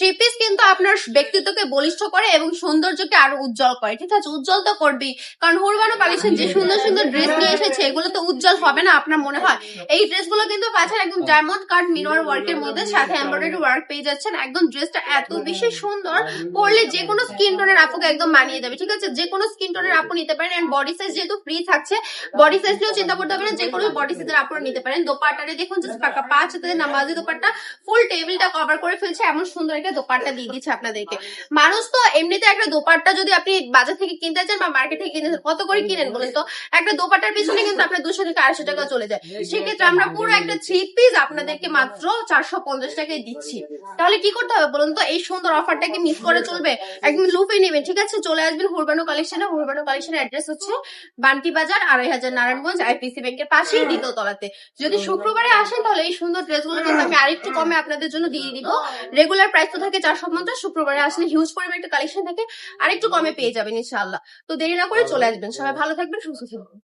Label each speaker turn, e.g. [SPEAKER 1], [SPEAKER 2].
[SPEAKER 1] Three piece কিন্তু আপনার ব্যক্তিত্বকে বলিষ্ঠ করে এবং সৌন্দর্যকে আরো উজ্জ্বল করে, ঠিক আছে? উজ্জ্বল তো করবেই, কারণ হুরবানো কালেকশন যে সুন্দর সুন্দর ড্রেস নিয়ে এসেছে এগুলো তো উজ্জ্বল হবে না আপনার মনে হয়? এই ড্রেসগুলো কিন্তু পাচ্ছেন একদম ডায়মন্ড কাট মিরর ওয়ার্কের মধ্যে, সাথে এমব্রয়ডারি ওয়ার্ক পেয়ে যাচ্ছেন। একদম ড্রেসটা এত বেশি সুন্দর, পরলে যে কোনো স্কিন টোনের আপুকে একদম মানিয়ে যাবে, ঠিক আছে? যে কোনো স্কিন টোনের আপু নিতে পারেন। এন্ড বডি সাইজ যেহেতু ফ্রি থাকছে, বডি সাইজ নিয়েও চিন্তা করতে হবে না, যে কোনো বডি সাইজের আপনারা নিতে পারেন। দোপাট্টারে দেখুন জাস্ট পাকা 5 হাতের নামাজি দোপাট্টা, ফুল টেবিলটা কভার করে ফেলছে, এমন সুন্দর একটা দোপাট্টা দিয়ে দিচ্ছে আপনাদেরকে। মানুষ তো এমনিতে একটা দোপাট্টা যদি আপনি বাজার থেকে কিনতে চান বা মার্কেট থেকে কিনতে চান, কত করে কিনেন বলেন তো? একটা দোপাট্টার পিছনে কিন্তু আপনার 200 থেকে 250 টাকা চলে যায়। সেক্ষেত্রে আমরা পুরো একটা থ্রি পিস আপনাদেরকে মাত্র 450 টাকায় দিচ্ছি। তাহলে কি করতে হবে বলুন তো? এই সুন্দর অফারটাকে মিস করে চলবে? একদম লুপে নেবেন, ঠিক আছে? চলে আসবেন হুরবানো কালেকশনে। হুরবানো কালেকশনের অ্যাড্রেস হচ্ছে বান্টি বাজার 2500 নারায়ণগঞ্জ আইপিসি ব্যাংকের পাশেই দ্বিতীয় তলাতে। যদি শুক্রবারে আসেন তাহলে এই সুন্দর ড্রেসগুলো কিন্তু আমি আরেকটু কমে আপনাদের জন্য দিয়ে দিব। রেগুলার প্রাইস তো থাকে 450, শুক্রবারে আসলে হিউজ পরিমাণ একটা কালেকশন থাকে, আরেকটু কমে পেয়ে যাবেন ইনশাআল্লাহ। তো দেরি না করে চলে আসবেন। সবাই ভালো থাকবেন, সুস্থ থাকবেন।